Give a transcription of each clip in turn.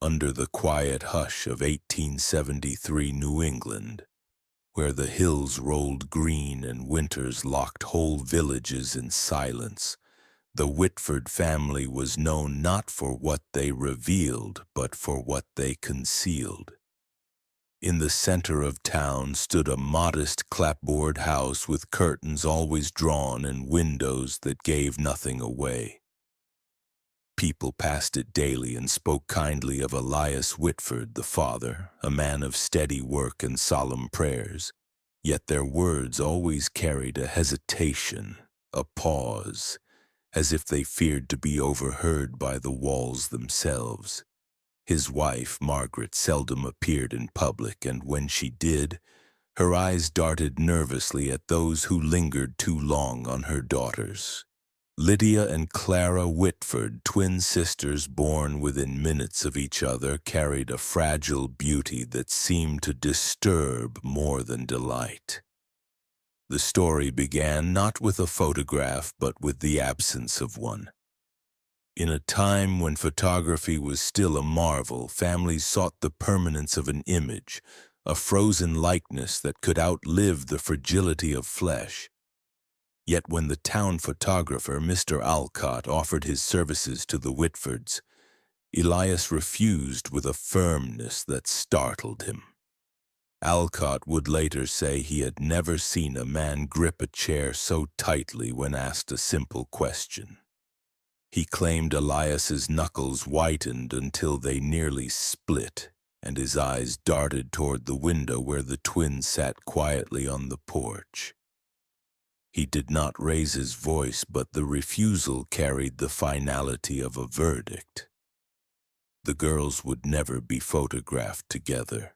under the quiet hush of 1873 New England, where the hills rolled green and winters locked whole villages in silence. The Whitford family was known not for what they revealed, but for what they concealed. In the center of town stood a modest clapboard house with curtains always drawn and windows that gave nothing away. People passed it daily and spoke kindly of Elias Whitford, the father, a man of steady work and solemn prayers. Yet their words always carried a hesitation, a pause, as if they feared to be overheard by the walls themselves. His wife, Margaret, seldom appeared in public, and when she did, her eyes darted nervously at those who lingered too long on her daughters. Lydia and Clara Whitford, twin sisters born within minutes of each other, carried a fragile beauty that seemed to disturb more than delight. The story began not with a photograph, but with the absence of one. In a time when photography was still a marvel, families sought the permanence of an image, a frozen likeness that could outlive the fragility of flesh. Yet when the town photographer, Mr. Alcott, offered his services to the Whitfords, Elias refused with a firmness that startled him. Alcott would later say he had never seen a man grip a chair so tightly when asked a simple question. He claimed Elias's knuckles whitened until they nearly split, and his eyes darted toward the window where the twins sat quietly on the porch. He did not raise his voice, but the refusal carried the finality of a verdict. The girls would never be photographed together.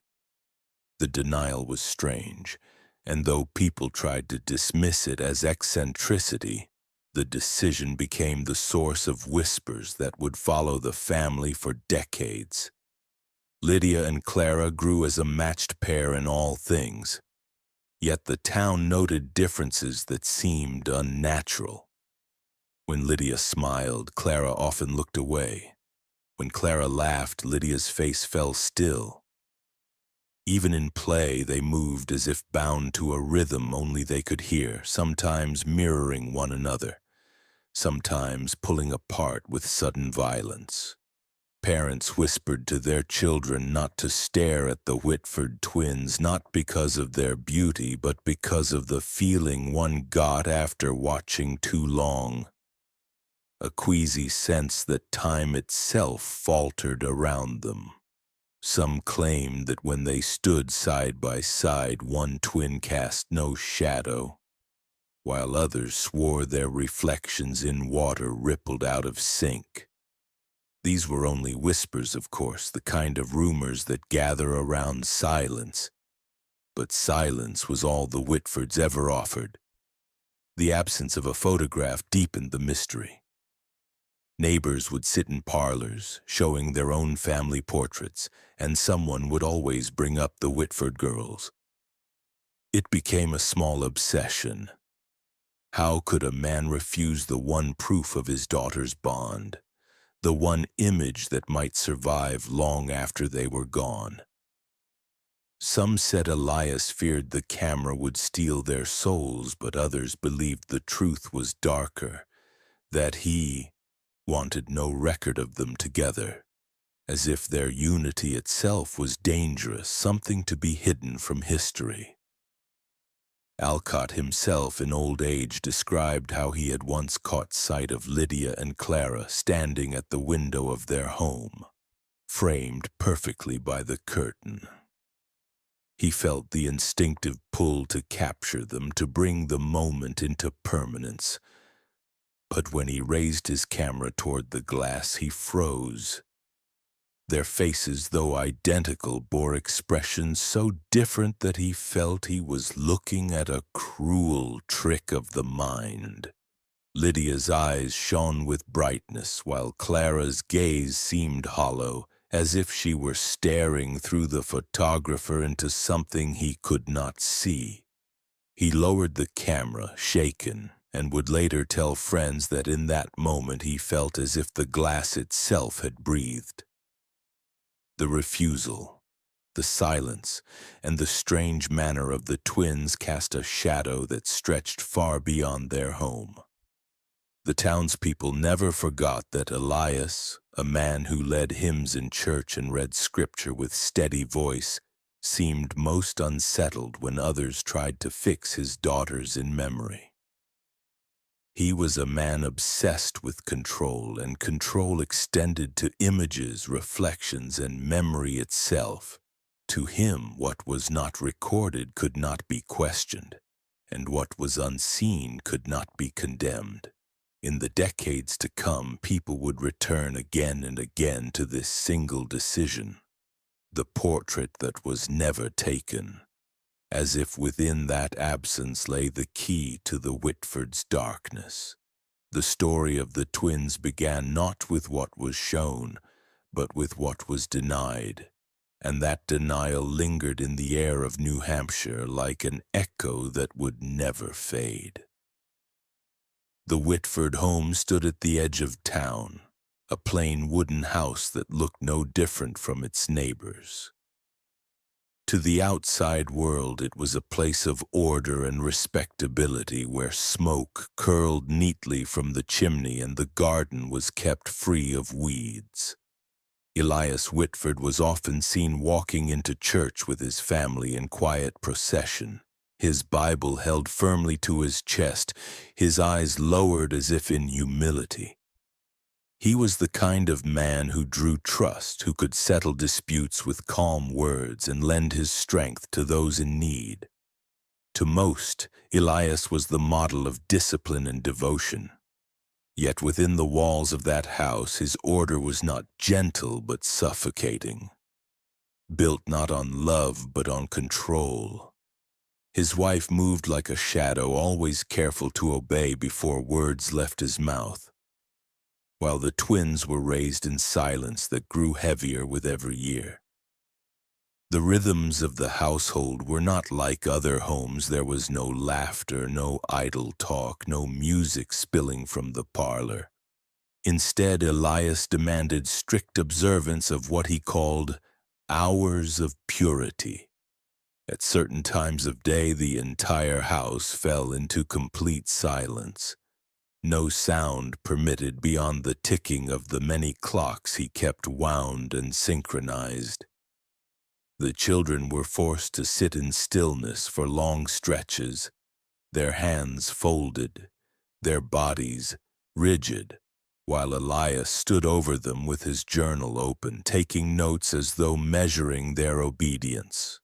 The denial was strange, and though people tried to dismiss it as eccentricity, the decision became the source of whispers that would follow the family for decades. Lydia and Clara grew as a matched pair in all things, yet the town noted differences that seemed unnatural. When Lydia smiled, Clara often looked away. When Clara laughed, Lydia's face fell still. Even in play, they moved as if bound to a rhythm only they could hear, sometimes mirroring one another, sometimes pulling apart with sudden violence. Parents whispered to their children not to stare at the Whitford twins, not because of their beauty, but because of the feeling one got after watching too long. A queasy sense that time itself faltered around them. Some claimed that when they stood side by side, one twin cast no shadow, while others swore their reflections in water rippled out of sync. These were only whispers, of course, the kind of rumors that gather around silence. But silence was all the Whitfords ever offered. The absence of a photograph deepened the mystery. Neighbors would sit in parlors, showing their own family portraits, and someone would always bring up the Whitford girls. It became a small obsession. How could a man refuse the one proof of his daughter's bond? The one image that might survive long after they were gone? Some said Elias feared the camera would steal their souls, but others believed the truth was darker, that he wanted no record of them together, as if their unity itself was dangerous, something to be hidden from history. Alcott himself in old age described how he had once caught sight of Lydia and Clara standing at the window of their home, framed perfectly by the curtain. He felt the instinctive pull to capture them, to bring the moment into permanence. But when he raised his camera toward the glass, he froze. Their faces, though identical, bore expressions so different that he felt he was looking at a cruel trick of the mind. Lydia's eyes shone with brightness, while Clara's gaze seemed hollow, as if she were staring through the photographer into something he could not see. He lowered the camera, shaken, and would later tell friends that in that moment he felt as if the glass itself had breathed. The refusal, the silence, and the strange manner of the twins cast a shadow that stretched far beyond their home. The townspeople never forgot that Elias, a man who led hymns in church and read scripture with steady voice, seemed most unsettled when others tried to fix his daughters in memory. He was a man obsessed with control, and control extended to images, reflections, and memory itself. To him, what was not recorded could not be questioned, and what was unseen could not be condemned. In the decades to come, people would return again and again to this single decision, the portrait that was never taken, as if within that absence lay the key to the Whitfords' darkness. The story of the twins began not with what was shown, but with what was denied, and that denial lingered in the air of New Hampshire like an echo that would never fade. The Whitford home stood at the edge of town, a plain wooden house that looked no different from its neighbors. To the outside world, it was a place of order and respectability where smoke curled neatly from the chimney and the garden was kept free of weeds. Elias Whitford was often seen walking into church with his family in quiet procession, his Bible held firmly to his chest, his eyes lowered as if in humility. He was the kind of man who drew trust, who could settle disputes with calm words and lend his strength to those in need. To most, Elias was the model of discipline and devotion. Yet within the walls of that house, his order was not gentle but suffocating, built not on love but on control. His wife moved like a shadow, always careful to obey before words left his mouth, while the twins were raised in silence that grew heavier with every year. The rhythms of the household were not like other homes. There was no laughter, no idle talk, no music spilling from the parlor. Instead, Elias demanded strict observance of what he called hours of purity. At certain times of day, the entire house fell into complete silence. No sound permitted beyond the ticking of the many clocks he kept wound and synchronized. The children were forced to sit in stillness for long stretches, their hands folded, their bodies rigid, while Elias stood over them with his journal open, taking notes as though measuring their obedience.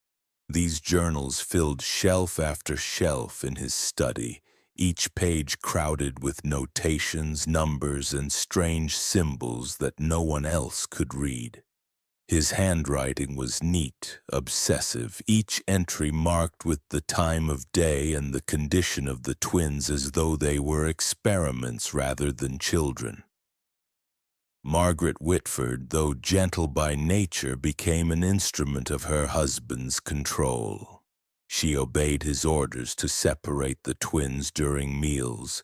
These journals filled shelf after shelf in his study, each page crowded with notations, numbers, and strange symbols that no one else could read. His handwriting was neat, obsessive, each entry marked with the time of day and the condition of the twins as though they were experiments rather than children. Margaret Whitford, though gentle by nature, became an instrument of her husband's control. She obeyed his orders to separate the twins during meals,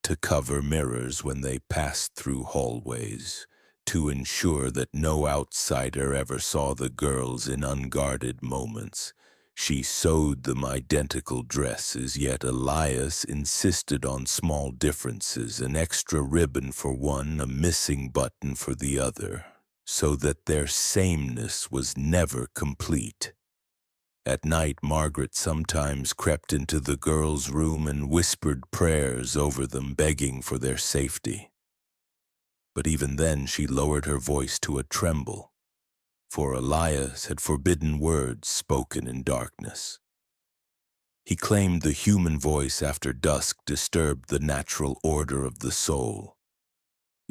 to cover mirrors when they passed through hallways, to ensure that no outsider ever saw the girls in unguarded moments. She sewed them identical dresses, yet Elias insisted on small differences, an extra ribbon for one, a missing button for the other, so that their sameness was never complete. At night, Margaret sometimes crept into the girls' room and whispered prayers over them, begging for their safety. But even then she lowered her voice to a tremble, for Elias had forbidden words spoken in darkness. He claimed the human voice after dusk disturbed the natural order of the soul.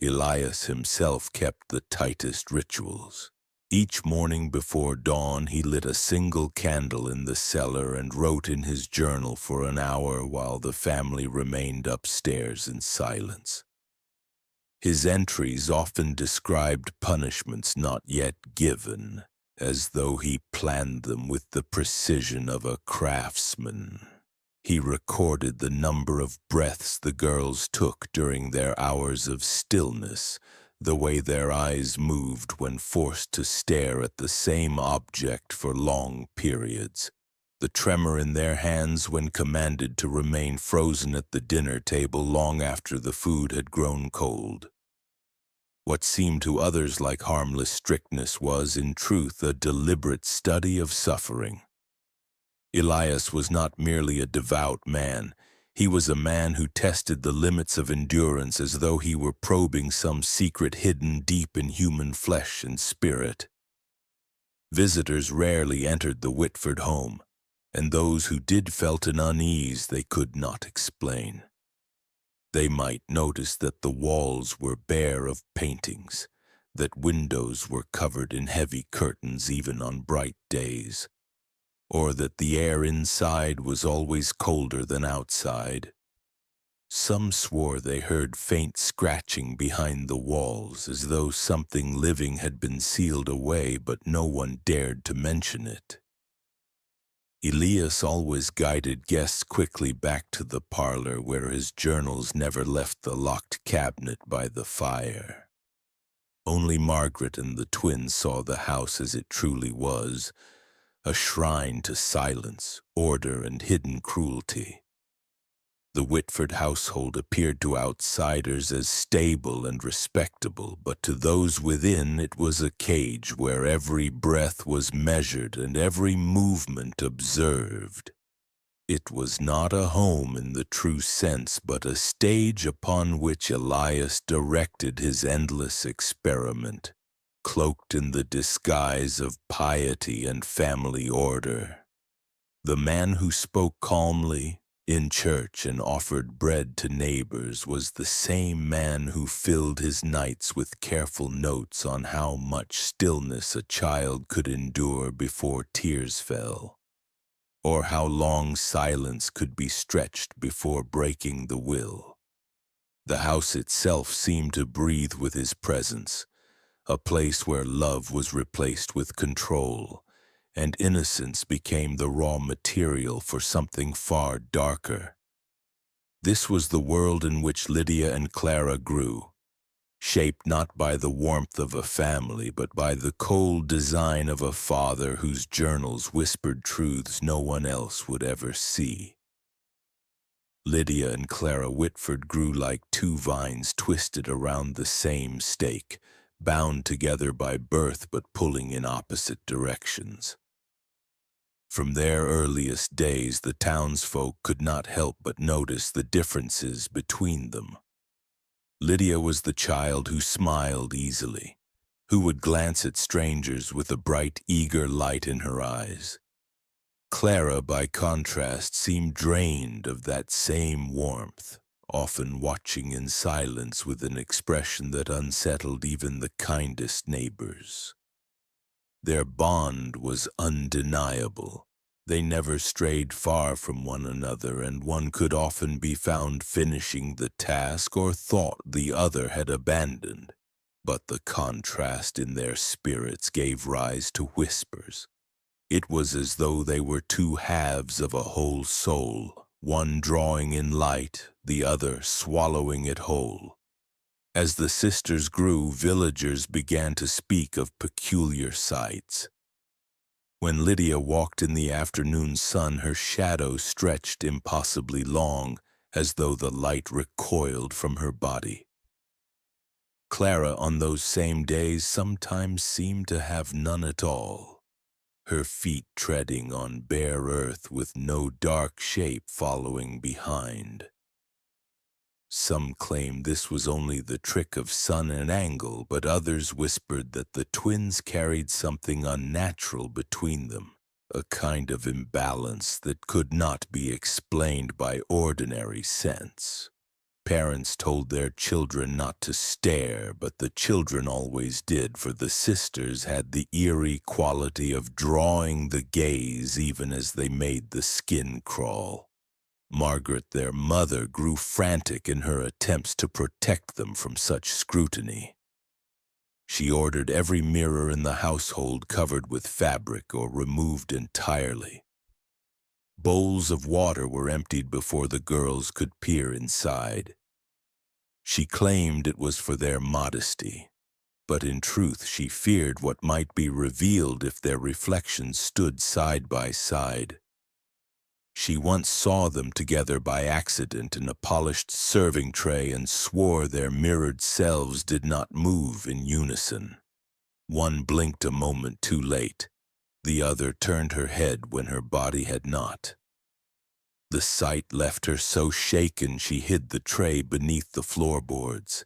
Elias himself kept the tightest rituals. Each morning before dawn he lit a single candle in the cellar and wrote in his journal for an hour while the family remained upstairs in silence. His entries often described punishments not yet given, as though he planned them with the precision of a craftsman. He recorded the number of breaths the girls took during their hours of stillness, the way their eyes moved when forced to stare at the same object for long periods, the tremor in their hands when commanded to remain frozen at the dinner table long after the food had grown cold. What seemed to others like harmless strictness was, in truth, a deliberate study of suffering. Elias was not merely a devout man. He was a man who tested the limits of endurance as though he were probing some secret hidden deep in human flesh and spirit. Visitors rarely entered the Whitford home, and those who did felt an unease they could not explain. They might notice that the walls were bare of paintings, that windows were covered in heavy curtains even on bright days, or that the air inside was always colder than outside. Some swore they heard faint scratching behind the walls, as though something living had been sealed away, but no one dared to mention it. Elias always guided guests quickly back to the parlor, where his journals never left the locked cabinet by the fire. Only Margaret and the twins saw the house as it truly was, a shrine to silence, order, and hidden cruelty. The Whitford household appeared to outsiders as stable and respectable, but to those within it was a cage where every breath was measured and every movement observed. It was not a home in the true sense, but a stage upon which Elias directed his endless experiment, cloaked in the disguise of piety and family order. The man who spoke calmly in church and offered bread to neighbors was the same man who filled his nights with careful notes on how much stillness a child could endure before tears fell, or how long silence could be stretched before breaking the will. The house itself seemed to breathe with his presence, a place where love was replaced with control, and innocence became the raw material for something far darker. This was the world in which Lydia and Clara grew, shaped not by the warmth of a family, but by the cold design of a father whose journals whispered truths no one else would ever see. Lydia and Clara Whitford grew like two vines twisted around the same stake, bound together by birth but pulling in opposite directions. From their earliest days, the townsfolk could not help but notice the differences between them. Lydia was the child who smiled easily, who would glance at strangers with a bright, eager light in her eyes. Clara, by contrast, seemed drained of that same warmth, often watching in silence with an expression that unsettled even the kindest neighbors. Their bond was undeniable. They never strayed far from one another, and one could often be found finishing the task or thought the other had abandoned. But the contrast in their spirits gave rise to whispers. It was as though they were two halves of a whole soul, one drawing in light, the other swallowing it whole. As the sisters grew, villagers began to speak of peculiar sights. When Lydia walked in the afternoon sun, her shadow stretched impossibly long, as though the light recoiled from her body. Clara, on those same days, sometimes seemed to have none at all, her feet treading on bare earth with no dark shape following behind. Some claimed this was only the trick of sun and angle, but others whispered that the twins carried something unnatural between them, a kind of imbalance that could not be explained by ordinary sense. Parents told their children not to stare, but the children always did, for the sisters had the eerie quality of drawing the gaze even as they made the skin crawl. Margaret, their mother, grew frantic in her attempts to protect them from such scrutiny. She ordered every mirror in the household covered with fabric or removed entirely. Bowls of water were emptied before the girls could peer inside. She claimed it was for their modesty, but in truth she feared what might be revealed if their reflections stood side by side. She once saw them together by accident in a polished serving tray and swore their mirrored selves did not move in unison. One blinked a moment too late. The other turned her head when her body had not. The sight left her so shaken she hid the tray beneath the floorboards.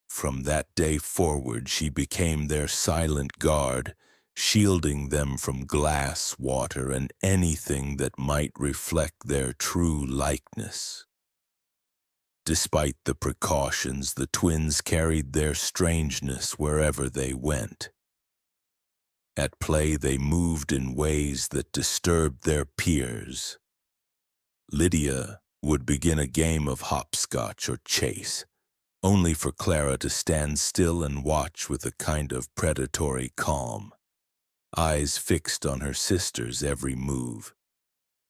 From that day forward she became their silent guard, shielding them from glass, water, and anything that might reflect their true likeness. Despite the precautions, the twins carried their strangeness wherever they went. At play, they moved in ways that disturbed their peers. Lydia would begin a game of hopscotch or chase, only for Clara to stand still and watch with a kind of predatory calm, eyes fixed on her sister's every move.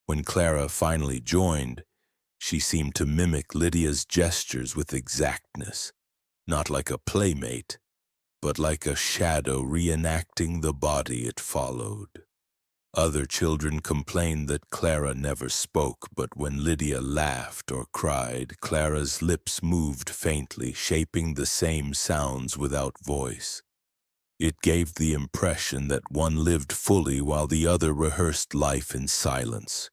When Clara finally joined, she seemed to mimic Lydia's gestures with exactness, not like a playmate, but like a shadow reenacting the body it followed. Other children complained that Clara never spoke, but when Lydia laughed or cried, Clara's lips moved faintly, shaping the same sounds without voice. It gave the impression that one lived fully while the other rehearsed life in silence.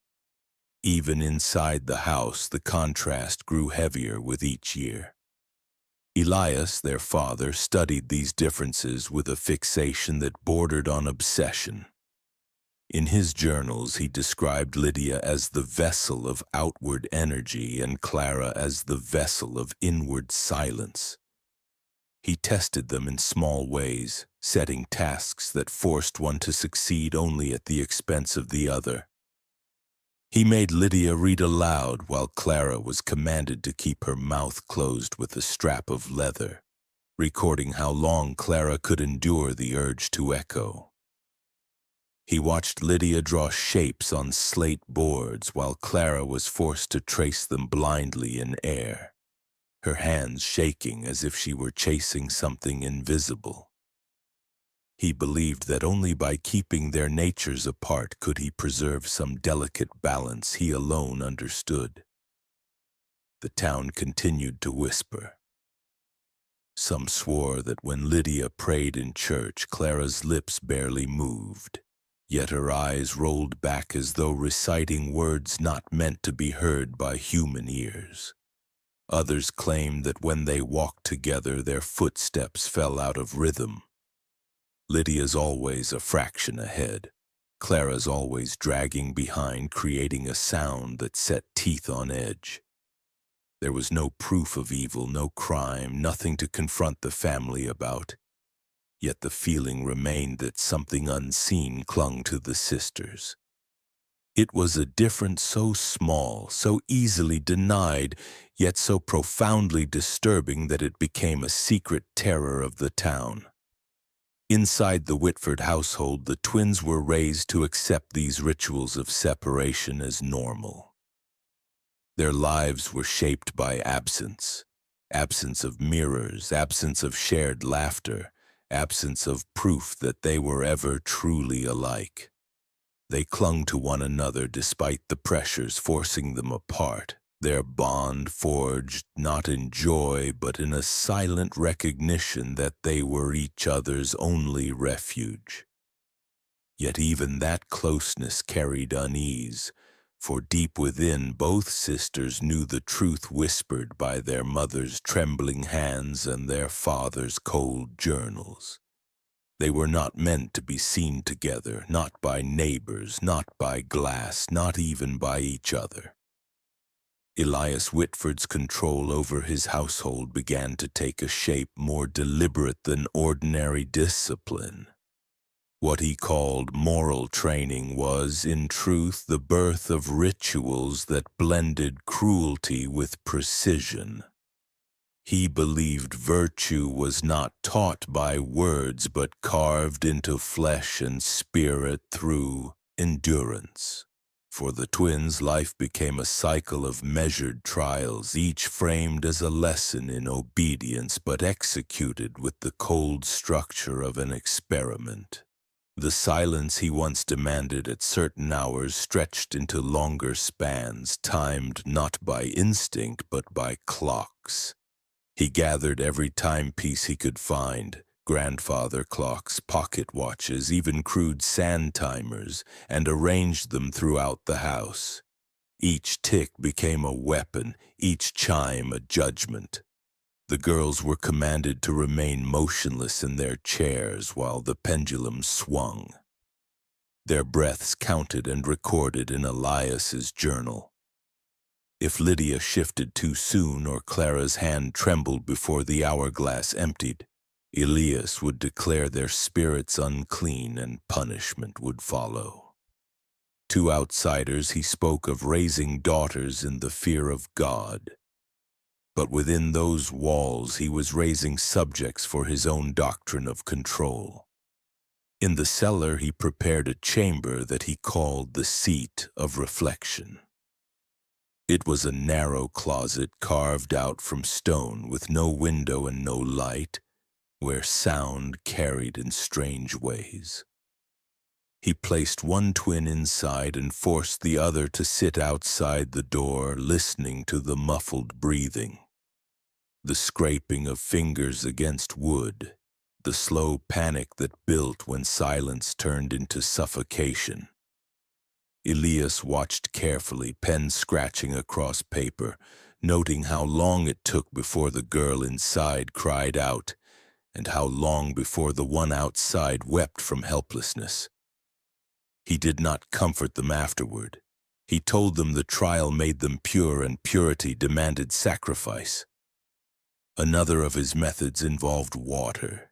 Even inside the house, the contrast grew heavier with each year. Elias, their father, studied these differences with a fixation that bordered on obsession. In his journals, he described Lydia as the vessel of outward energy and Clara as the vessel of inward silence. He tested them in small ways, setting tasks that forced one to succeed only at the expense of the other. He made Lydia read aloud while Clara was commanded to keep her mouth closed with a strap of leather, recording how long Clara could endure the urge to echo. He watched Lydia draw shapes on slate boards while Clara was forced to trace them blindly in air, her hands shaking as if she were chasing something invisible. He believed that only by keeping their natures apart could he preserve some delicate balance he alone understood. The town continued to whisper. Some swore that when Lydia prayed in church, Clara's lips barely moved, yet her eyes rolled back as though reciting words not meant to be heard by human ears. Others claimed that when they walked together, their footsteps fell out of rhythm. Lydia's always a fraction ahead. Clara's always dragging behind, creating a sound that set teeth on edge. There was no proof of evil, no crime, nothing to confront the family about. Yet the feeling remained that something unseen clung to the sisters. It was a difference so small, so easily denied, yet so profoundly disturbing that it became a secret terror of the town. Inside the Whitford household, the twins were raised to accept these rituals of separation as normal. Their lives were shaped by absence of mirrors, absence of shared laughter, absence of proof that they were ever truly alike. They clung to one another despite the pressures forcing them apart, their bond forged not in joy but in a silent recognition that they were each other's only refuge. Yet even that closeness carried unease, for deep within both sisters knew the truth whispered by their mother's trembling hands and their father's cold journals. They were not meant to be seen together, not by neighbors, not by glass, not even by each other. Elias Whitford's control over his household began to take a shape more deliberate than ordinary discipline. What he called moral training was, in truth, the birth of rituals that blended cruelty with precision. He believed virtue was not taught by words but carved into flesh and spirit through endurance. For the twins, life became a cycle of measured trials, each framed as a lesson in obedience but executed with the cold structure of an experiment. The silence he once demanded at certain hours stretched into longer spans, timed not by instinct but by clocks. He gathered every timepiece he could find, grandfather clocks, pocket watches, even crude sand timers, and arranged them throughout the house. Each tick became a weapon, each chime a judgment. The girls were commanded to remain motionless in their chairs while the pendulum swung. Their breaths counted and recorded in Elias's journal. If Lydia shifted too soon or Clara's hand trembled before the hourglass emptied, Elias would declare their spirits unclean and punishment would follow. To outsiders he spoke of raising daughters in the fear of God. But within those walls he was raising subjects for his own doctrine of control. In the cellar he prepared a chamber that he called the seat of reflection. It was a narrow closet carved out from stone with no window and no light, where sound carried in strange ways. He placed one twin inside and forced the other to sit outside the door, listening to the muffled breathing. The scraping of fingers against wood, the slow panic that built when silence turned into suffocation. Elias watched carefully, pen scratching across paper, noting how long it took before the girl inside cried out, and how long before the one outside wept from helplessness. He did not comfort them afterward. He told them the trial made them pure and purity demanded sacrifice. Another of his methods involved water.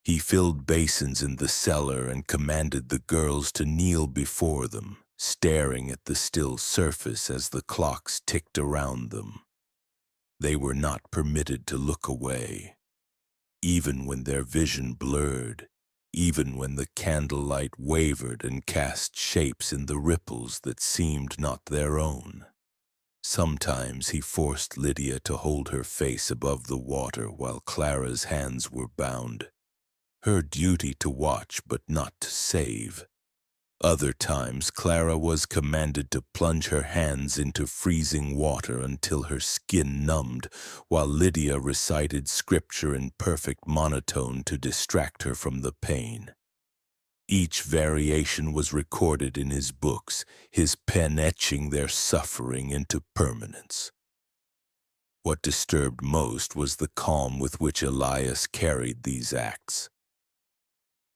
He filled basins in the cellar and commanded the girls to kneel before them, staring at the still surface as the clocks ticked around them. They were not permitted to look away. Even when their vision blurred, even when the candlelight wavered and cast shapes in the ripples that seemed not their own. Sometimes he forced Lydia to hold her face above the water while Clara's hands were bound. Her duty to watch but not to save. Other times Clara was commanded to plunge her hands into freezing water until her skin numbed, while Lydia recited scripture in perfect monotone to distract her from the pain. Each variation was recorded in his books, his pen etching their suffering into permanence. What disturbed most was the calm with which Elias carried these acts.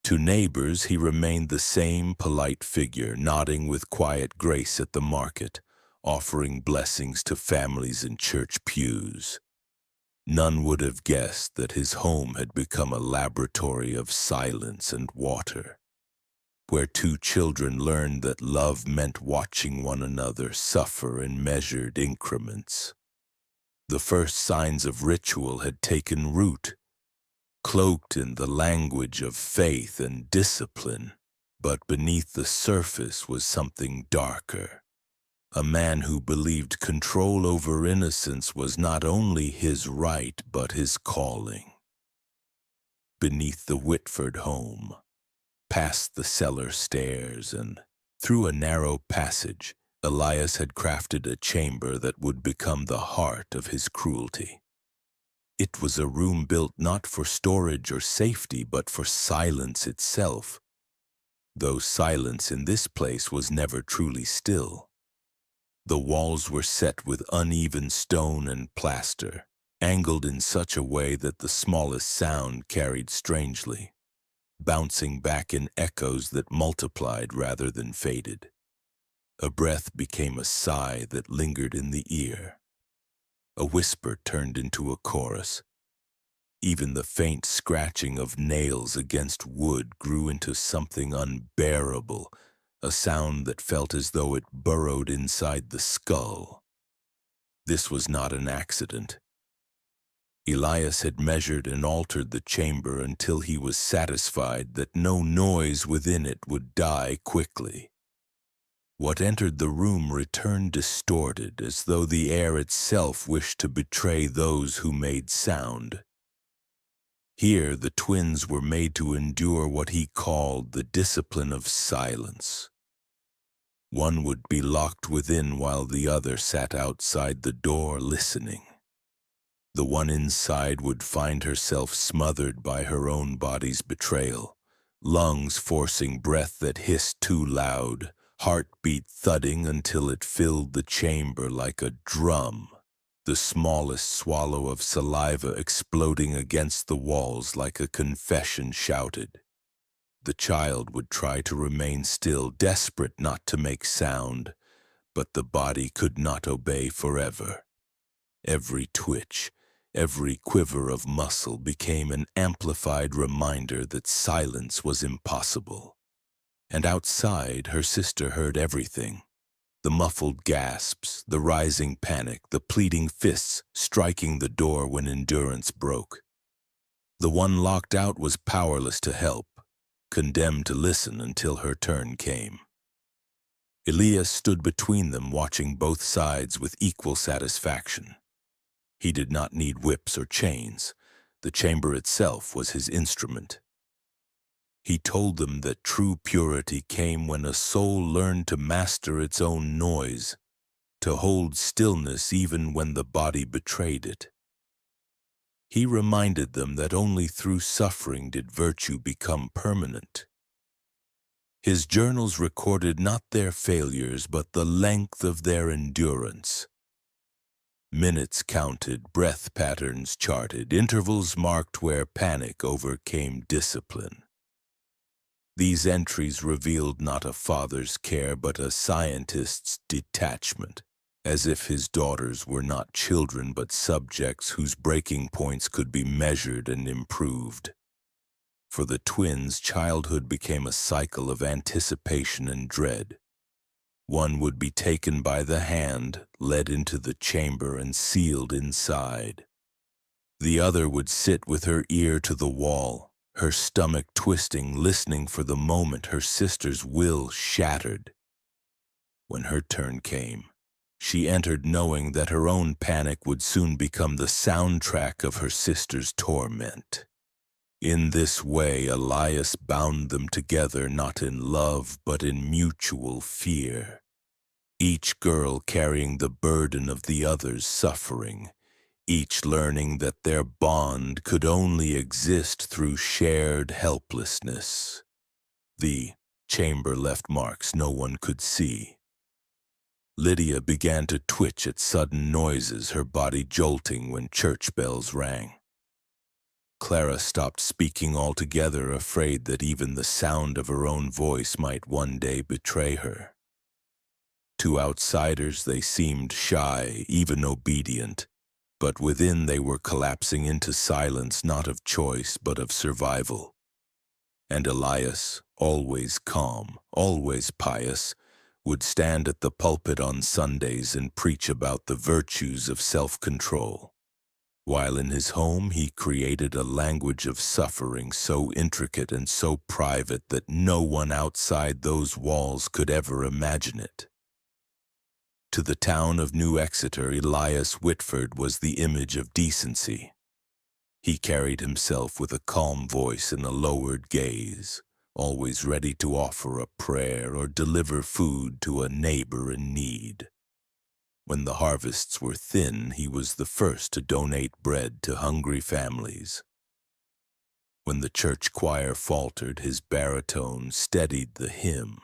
To neighbors he remained the same polite figure, nodding with quiet grace at the market, offering blessings to families in church pews. None would have guessed that his home had become a laboratory of silence and water, where two children learned that love meant watching one another suffer in measured increments. The first signs of ritual had taken root, cloaked in the language of faith and discipline, but beneath the surface was something darker. A man who believed control over innocence was not only his right but his calling. Beneath the Whitford home, past the cellar stairs and through a narrow passage, Elias had crafted a chamber that would become the heart of his cruelty. It was a room built not for storage or safety, but for silence itself, though silence in this place was never truly still. The walls were set with uneven stone and plaster, angled in such a way that the smallest sound carried strangely, bouncing back in echoes that multiplied rather than faded. A breath became a sigh that lingered in the ear. A whisper turned into a chorus. Even the faint scratching of nails against wood grew into something unbearable, a sound that felt as though it burrowed inside the skull. This was not an accident. Elias had measured and altered the chamber until he was satisfied that no noise within it would die quickly. What entered the room returned distorted, as though the air itself wished to betray those who made sound. Here the twins were made to endure what he called the discipline of silence. One would be locked within while the other sat outside the door listening. The one inside would find herself smothered by her own body's betrayal, lungs forcing breath that hissed too loud, heartbeat thudding until it filled the chamber like a drum, the smallest swallow of saliva exploding against the walls like a confession shouted. The child would try to remain still, desperate not to make sound, but the body could not obey forever. Every twitch, every quiver of muscle became an amplified reminder that silence was impossible. And outside, her sister heard everything. The muffled gasps, the rising panic, the pleading fists striking the door when endurance broke. The one locked out was powerless to help, condemned to listen until her turn came. Elias stood between them, watching both sides with equal satisfaction. He did not need whips or chains. The chamber itself was his instrument. He told them that true purity came when a soul learned to master its own noise, to hold stillness even when the body betrayed it. He reminded them that only through suffering did virtue become permanent. His journals recorded not their failures, but the length of their endurance. Minutes counted, breath patterns charted, intervals marked where panic overcame discipline. These entries revealed not a father's care, but a scientist's detachment, as if his daughters were not children but subjects whose breaking points could be measured and improved. For the twins, childhood became a cycle of anticipation and dread. One would be taken by the hand, led into the chamber, and sealed inside. The other would sit with her ear to the wall, her stomach twisting, listening for the moment her sister's will shattered. When her turn came, she entered knowing that her own panic would soon become the soundtrack of her sister's torment. In this way, Elias bound them together not in love but in mutual fear, each girl carrying the burden of the other's suffering, each learning that their bond could only exist through shared helplessness. The chamber left marks no one could see. Lydia began to twitch at sudden noises, her body jolting when church bells rang. Clara stopped speaking altogether, afraid that even the sound of her own voice might one day betray her. To outsiders they seemed shy, even obedient, but within they were collapsing into silence not of choice but of survival. And Elias, always calm, always pious, would stand at the pulpit on Sundays and preach about the virtues of self-control. While in his home he created a language of suffering so intricate and so private that no one outside those walls could ever imagine it. To the town of New Exeter, Elias Whitford was the image of decency. He carried himself with a calm voice and a lowered gaze, always ready to offer a prayer or deliver food to a neighbor in need. When the harvests were thin, he was the first to donate bread to hungry families. When the church choir faltered, his baritone steadied the hymn.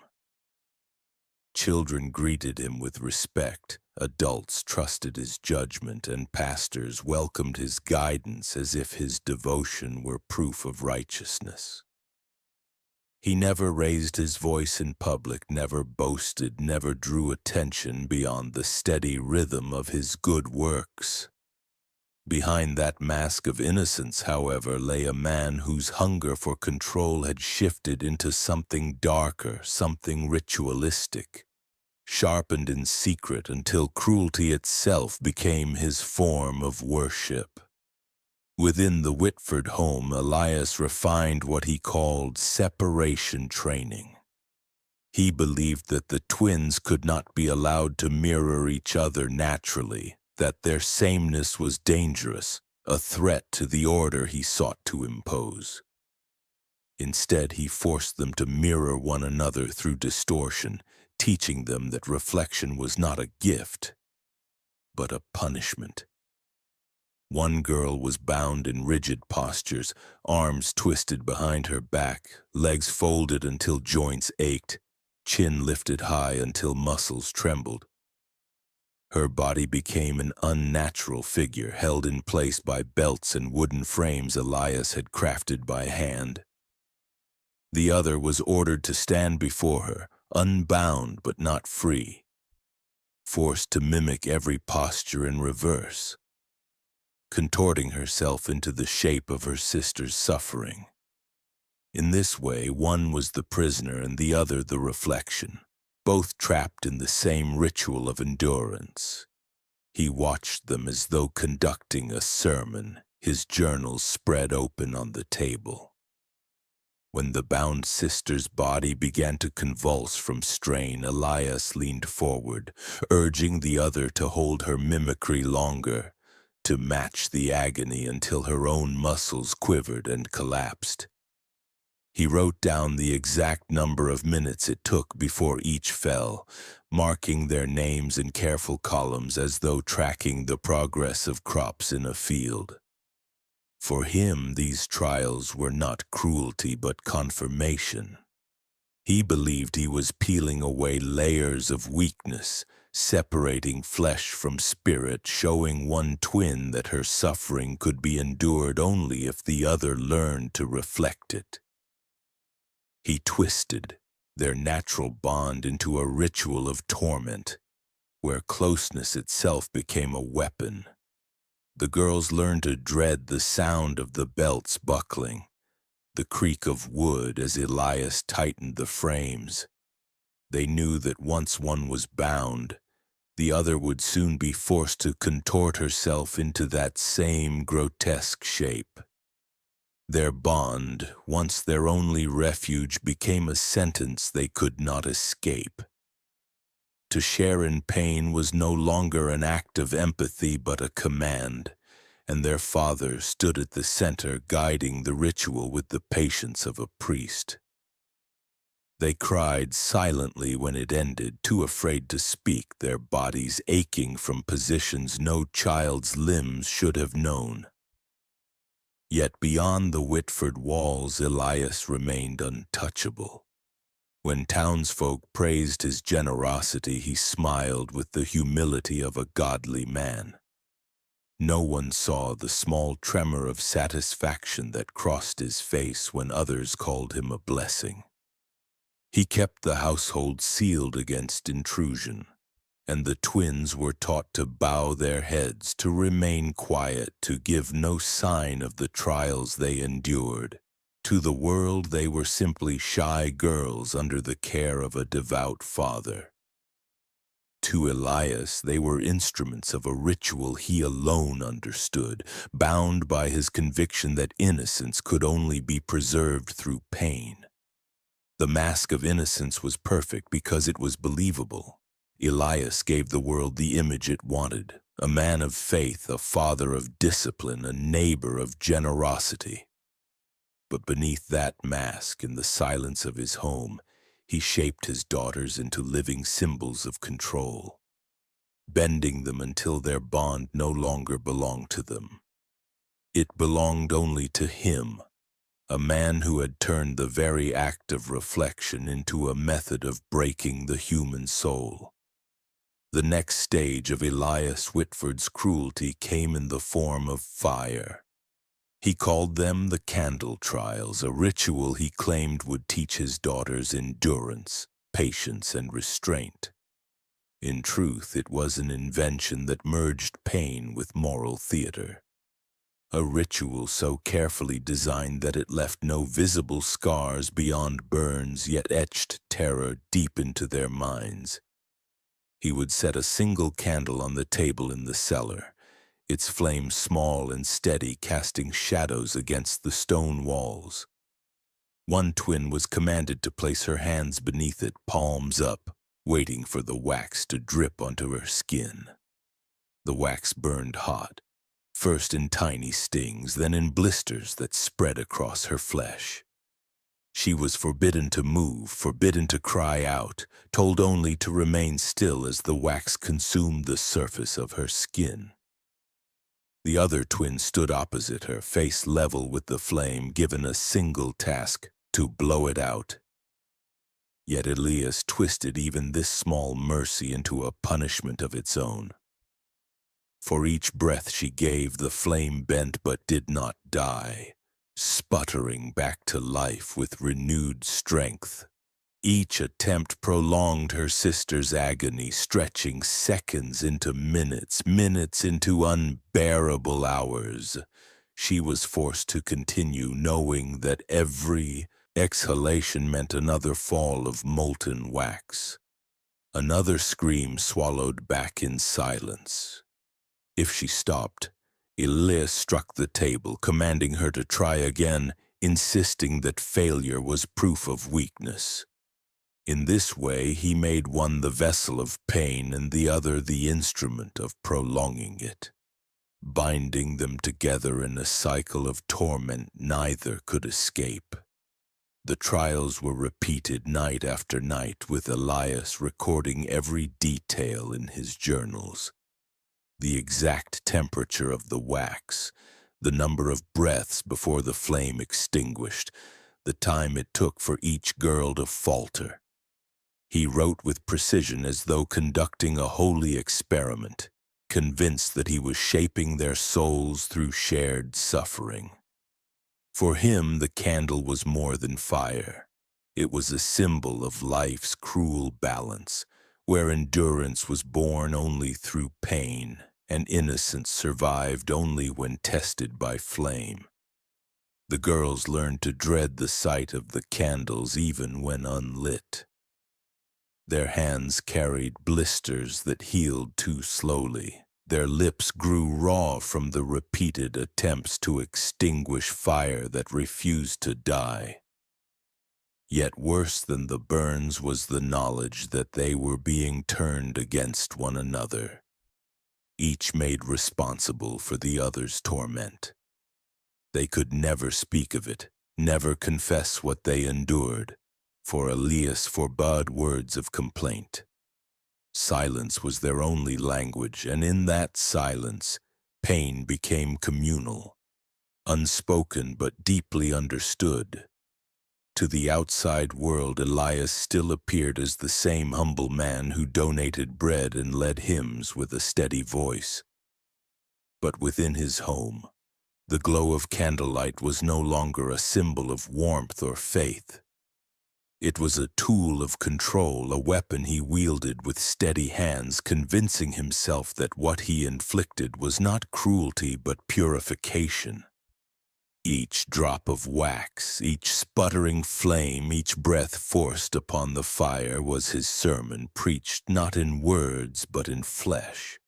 Children greeted him with respect, adults trusted his judgment, and pastors welcomed his guidance as if his devotion were proof of righteousness. He never raised his voice in public, never boasted, never drew attention beyond the steady rhythm of his good works. Behind that mask of innocence, however, lay a man whose hunger for control had shifted into something darker, something ritualistic, sharpened in secret until cruelty itself became his form of worship. Within the Whitford home, Elias refined what he called separation training. He believed that the twins could not be allowed to mirror each other naturally, that their sameness was dangerous, a threat to the order he sought to impose. Instead, he forced them to mirror one another through distortion, teaching them that reflection was not a gift, but a punishment. One girl was bound in rigid postures, arms twisted behind her back, legs folded until joints ached, chin lifted high until muscles trembled. Her body became an unnatural figure held in place by belts and wooden frames Elias had crafted by hand. The other was ordered to stand before her, unbound but not free, forced to mimic every posture in reverse, contorting herself into the shape of her sister's suffering. In this way, one was the prisoner and the other the reflection, both trapped in the same ritual of endurance. He watched them as though conducting a sermon, his journals spread open on the table. When the bound sister's body began to convulse from strain, Elias leaned forward, urging the other to hold her mimicry longer, to match the agony until her own muscles quivered and collapsed. He wrote down the exact number of minutes it took before each fell, marking their names in careful columns as though tracking the progress of crops in a field. For him, these trials were not cruelty but confirmation. He believed he was peeling away layers of weakness, separating flesh from spirit, showing one twin that her suffering could be endured only if the other learned to reflect it. He twisted their natural bond into a ritual of torment, where closeness itself became a weapon. The girls learned to dread the sound of the belts buckling, the creak of wood as Elias tightened the frames. They knew that once one was bound, the other would soon be forced to contort herself into that same grotesque shape. Their bond, once their only refuge, became a sentence they could not escape. To share in pain was no longer an act of empathy but a command, and their father stood at the center guiding the ritual with the patience of a priest. They cried silently when it ended, too afraid to speak, their bodies aching from positions no child's limbs should have known. Yet beyond the Whitford walls, Elias remained untouchable. When townsfolk praised his generosity, he smiled with the humility of a godly man. No one saw the small tremor of satisfaction that crossed his face when others called him a blessing. He kept the household sealed against intrusion, and the twins were taught to bow their heads, to remain quiet, to give no sign of the trials they endured. To the world, they were simply shy girls under the care of a devout father. To Elias, they were instruments of a ritual he alone understood, bound by his conviction that innocence could only be preserved through pain. The mask of innocence was perfect because it was believable. Elias gave the world the image it wanted, a man of faith, a father of discipline, a neighbor of generosity. But beneath that mask, in the silence of his home, he shaped his daughters into living symbols of control, bending them until their bond no longer belonged to them. It belonged only to him, a man who had turned the very act of reflection into a method of breaking the human soul. The next stage of Elias Whitford's cruelty came in the form of fire. He called them the candle trials, a ritual he claimed would teach his daughters endurance, patience, and restraint. In truth, it was an invention that merged pain with moral theater. A ritual so carefully designed that it left no visible scars beyond burns, yet etched terror deep into their minds. He would set a single candle on the table in the cellar, its flame small and steady, casting shadows against the stone walls. One twin was commanded to place her hands beneath it, palms up, waiting for the wax to drip onto her skin. The wax burned hot, first in tiny stings, then in blisters that spread across her flesh. She was forbidden to move, forbidden to cry out, told only to remain still as the wax consumed the surface of her skin. The other twin stood opposite her, face level with the flame, given a single task: to blow it out. Yet Elias twisted even this small mercy into a punishment of its own. For each breath she gave, the flame bent but did not die, sputtering back to life with renewed strength. Each attempt prolonged her sister's agony, stretching seconds into minutes, minutes into unbearable hours. She was forced to continue, knowing that every exhalation meant another fall of molten wax, another scream swallowed back in silence. If she stopped, Elias struck the table, commanding her to try again, insisting that failure was proof of weakness. In this way, he made one the vessel of pain and the other the instrument of prolonging it. Binding them together in a cycle of torment neither could escape. The trials were repeated night after night, with Elias recording every detail in his journals. The exact temperature of the wax, the number of breaths before the flame extinguished, the time it took for each girl to falter. He wrote with precision as though conducting a holy experiment, convinced that he was shaping their souls through shared suffering. For him, the candle was more than fire. It was a symbol of life's cruel balance, where endurance was born only through pain, and innocence survived only when tested by flame. The girls learned to dread the sight of the candles even when unlit. Their hands carried blisters that healed too slowly. Their lips grew raw from the repeated attempts to extinguish fire that refused to die. Yet worse than the burns was the knowledge that they were being turned against one another, each made responsible for the other's torment. They could never speak of it, never confess what they endured, for Elias forbade words of complaint. Silence was their only language, and in that silence, pain became communal, unspoken but deeply understood. To the outside world, Elias still appeared as the same humble man who donated bread and led hymns with a steady voice. But within his home, the glow of candlelight was no longer a symbol of warmth or faith. It was a tool of control, a weapon he wielded with steady hands, convincing himself that what he inflicted was not cruelty but purification. Each drop of wax, each sputtering flame, each breath forced upon the fire was his sermon, preached not in words but in flesh.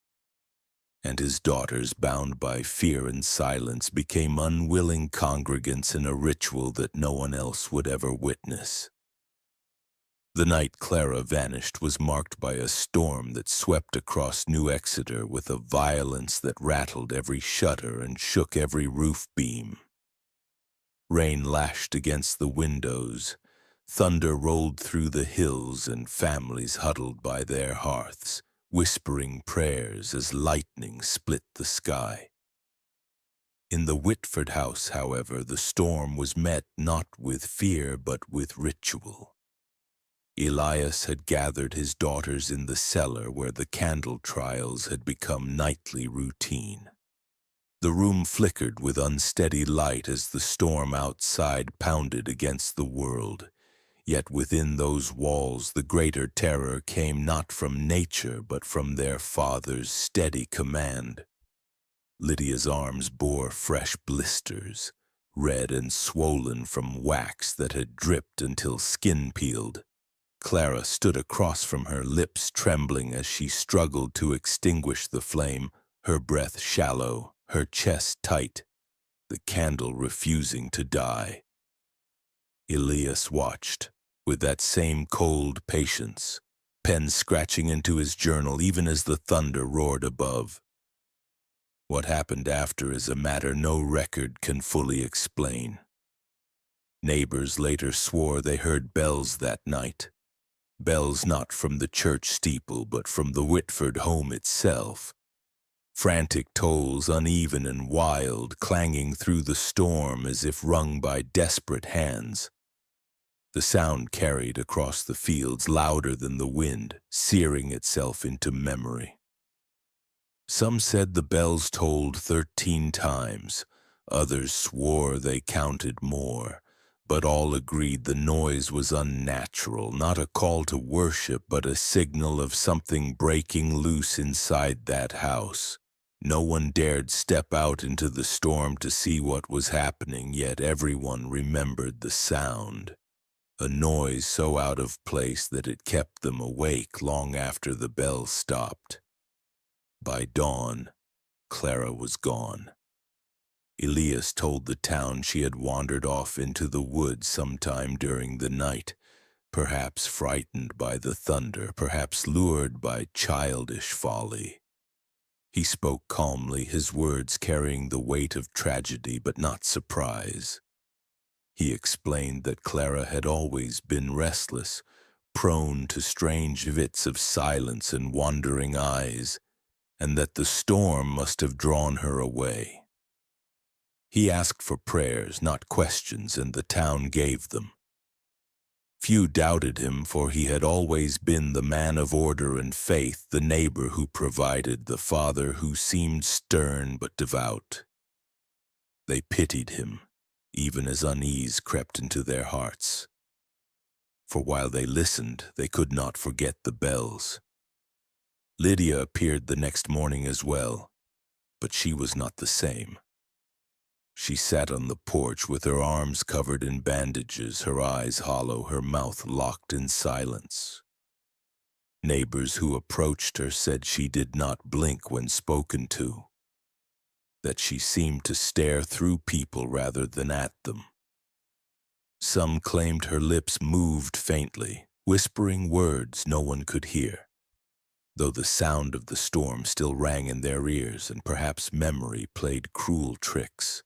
And his daughters, bound by fear and silence, became unwilling congregants in a ritual that no one else would ever witness. The night Clara vanished was marked by a storm that swept across New Exeter with a violence that rattled every shutter and shook every roof beam. Rain lashed against the windows, thunder rolled through the hills, and families huddled by their hearths, whispering prayers as lightning split the sky. In the Whitford house, however, the storm was met not with fear but with ritual. Elias had gathered his daughters in the cellar where the candle trials had become nightly routine. The room flickered with unsteady light as the storm outside pounded against the world. Yet within those walls the greater terror came not from nature but from their father's steady command. Lydia's arms bore fresh blisters, red and swollen from wax that had dripped until skin peeled. Clara stood across from her, lips trembling as she struggled to extinguish the flame, her breath shallow, her chest tight, the candle refusing to die. Elias watched, with that same cold patience, pen scratching into his journal even as the thunder roared above. What happened after is a matter no record can fully explain. Neighbors later swore they heard bells that night. Bells not from the church steeple, but from the Whitford home itself. Frantic tolls, uneven and wild, clanging through the storm as if wrung by desperate hands. The sound carried across the fields louder than the wind, searing itself into memory. Some said the bells tolled 13 times, others swore they counted more, but all agreed the noise was unnatural, not a call to worship, but a signal of something breaking loose inside that house. No one dared step out into the storm to see what was happening, yet everyone remembered the sound. A noise so out of place that it kept them awake long after the bell stopped. By dawn, Clara was gone. Elias told the town she had wandered off into the woods sometime during the night, perhaps frightened by the thunder, perhaps lured by childish folly. He spoke calmly, his words carrying the weight of tragedy but not surprise. He explained that Clara had always been restless, prone to strange fits of silence and wandering eyes, and that the storm must have drawn her away. He asked for prayers, not questions, and the town gave them. Few doubted him, for he had always been the man of order and faith, the neighbor who provided, the father who seemed stern but devout. They pitied him, even as unease crept into their hearts. For while they listened, they could not forget the bells. Lydia appeared the next morning as well, but she was not the same. She sat on the porch with her arms covered in bandages, her eyes hollow, her mouth locked in silence. Neighbors who approached her said she did not blink when spoken to, that she seemed to stare through people rather than at them. Some claimed her lips moved faintly, whispering words no one could hear, though the sound of the storm still rang in their ears and perhaps memory played cruel tricks.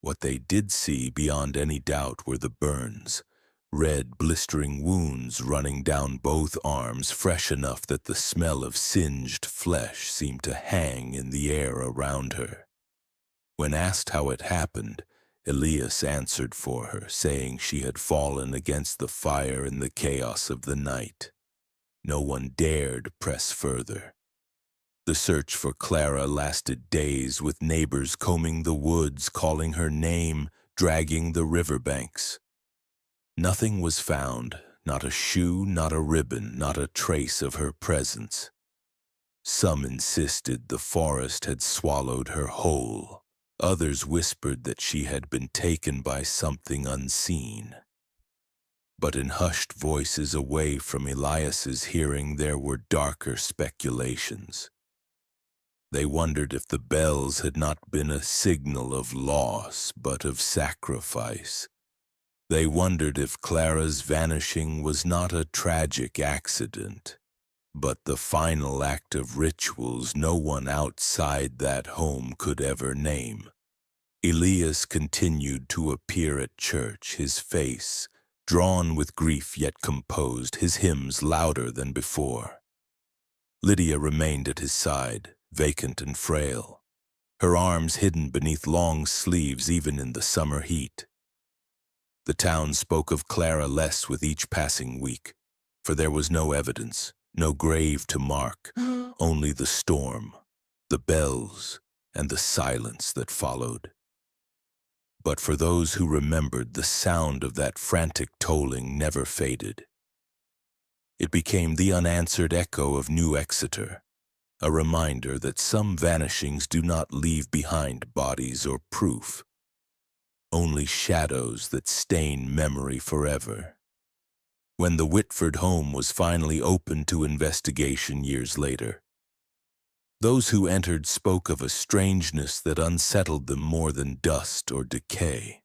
What they did see beyond any doubt were the burns, red blistering wounds running down both arms, fresh enough that the smell of singed flesh seemed to hang in the air around her. When asked how it happened, Elias answered for her, saying she had fallen against the fire in the chaos of the night. No one dared press further. The search for Clara lasted days, with neighbors combing the woods, calling her name, dragging the riverbanks. Nothing was found, not a shoe, not a ribbon, not a trace of her presence. Some insisted the forest had swallowed her whole. Others whispered that she had been taken by something unseen. But in hushed voices away from Elias's hearing there were darker speculations. They wondered if the bells had not been a signal of loss, but of sacrifice. They wondered if Clara's vanishing was not a tragic accident, but the final act of rituals no one outside that home could ever name. Elias continued to appear at church, his face drawn with grief yet composed, his hymns louder than before. Lydia remained at his side, vacant and frail, her arms hidden beneath long sleeves even in the summer heat. The town spoke of Clara less with each passing week, for there was no evidence, no grave to mark, only the storm, the bells, and the silence that followed. But for those who remembered, the sound of that frantic tolling never faded. It became the unanswered echo of New Exeter, a reminder that some vanishings do not leave behind bodies or proof, only shadows that stain memory forever. When the Whitford home was finally opened to investigation years later, those who entered spoke of a strangeness that unsettled them more than dust or decay.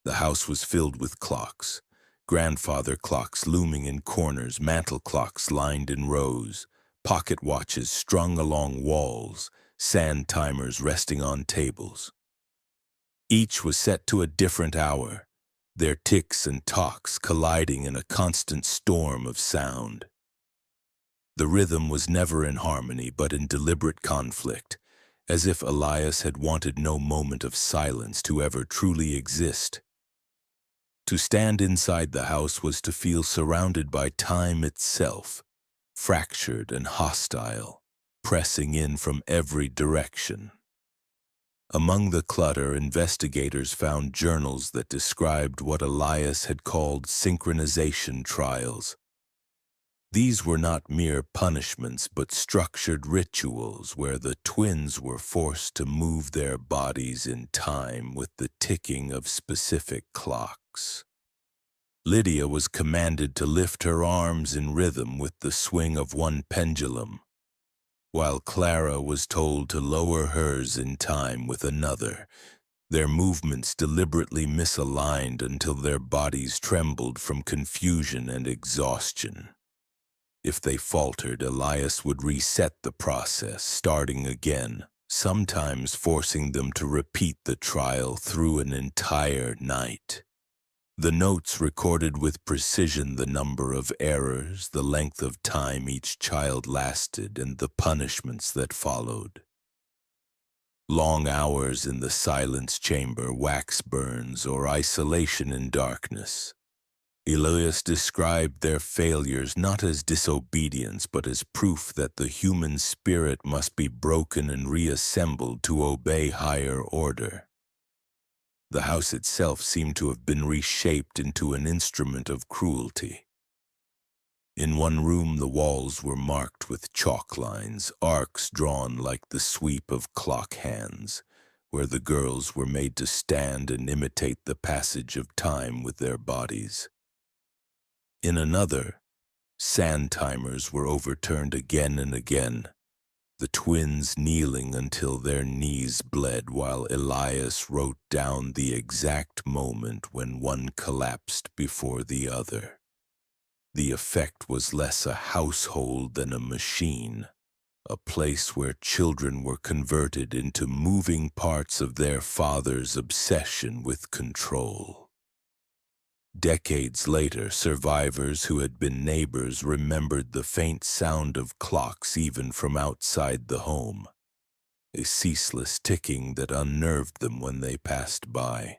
The house was filled with clocks. Grandfather clocks looming in corners, mantel clocks lined in rows, pocket watches strung along walls, sand timers resting on tables. Each was set to a different hour, their ticks and tocks colliding in a constant storm of sound. The rhythm was never in harmony but in deliberate conflict, as if Elias had wanted no moment of silence to ever truly exist. To stand inside the house was to feel surrounded by time itself, fractured and hostile, pressing in from every direction. Among the clutter, investigators found journals that described what Elias had called synchronization trials. These were not mere punishments but structured rituals where the twins were forced to move their bodies in time with the ticking of specific clocks. Lydia was commanded to lift her arms in rhythm with the swing of one pendulum, while Clara was told to lower hers in time with another, their movements deliberately misaligned until their bodies trembled from confusion and exhaustion. If they faltered, Elias would reset the process, starting again, sometimes forcing them to repeat the trial through an entire night. The notes recorded with precision the number of errors, the length of time each child lasted, and the punishments that followed. Long hours in the silence chamber, wax burns, or isolation in darkness. Elias described their failures not as disobedience but as proof that the human spirit must be broken and reassembled to obey higher order. The house itself seemed to have been reshaped into an instrument of cruelty. In one room, the walls were marked with chalk lines, arcs drawn like the sweep of clock hands, where the girls were made to stand and imitate the passage of time with their bodies. In another, sand timers were overturned again and again, the twins kneeling until their knees bled while Elias wrote down the exact moment when one collapsed before the other. The effect was less a household than a machine, a place where children were converted into moving parts of their father's obsession with control. Decades later, survivors who had been neighbors remembered the faint sound of clocks even from outside the home, a ceaseless ticking that unnerved them when they passed by.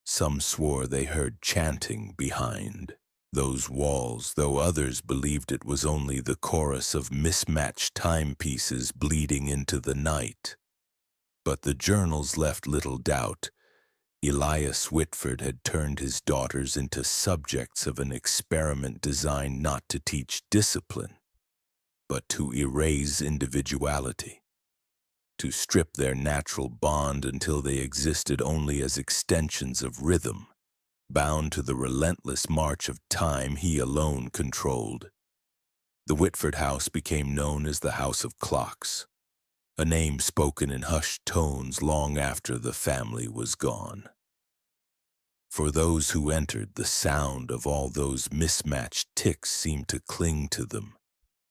Some swore they heard chanting behind those walls, though others believed it was only the chorus of mismatched timepieces bleeding into the night. But the journals left little doubt. Elias Whitford had turned his daughters into subjects of an experiment designed not to teach discipline, but to erase individuality, to strip their natural bond until they existed only as extensions of rhythm, bound to the relentless march of time he alone controlled. The Whitford house became known as the House of Clocks, a name spoken in hushed tones long after the family was gone. For those who entered, the sound of all those mismatched ticks seemed to cling to them,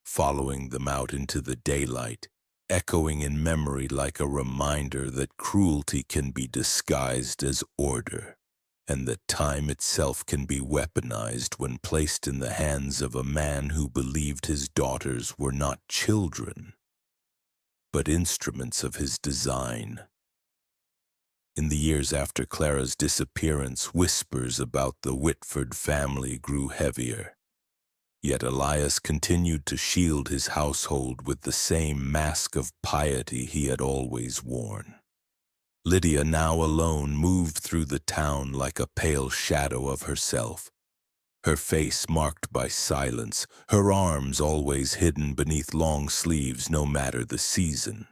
following them out into the daylight, echoing in memory like a reminder that cruelty can be disguised as order, and that time itself can be weaponized when placed in the hands of a man who believed his daughters were not children, but instruments of his design. In the years after Clara's disappearance, whispers about the Whitford family grew heavier. Yet Elias continued to shield his household with the same mask of piety he had always worn. Lydia, now alone, moved through the town like a pale shadow of herself, her face marked by silence, her arms always hidden beneath long sleeves no matter the season.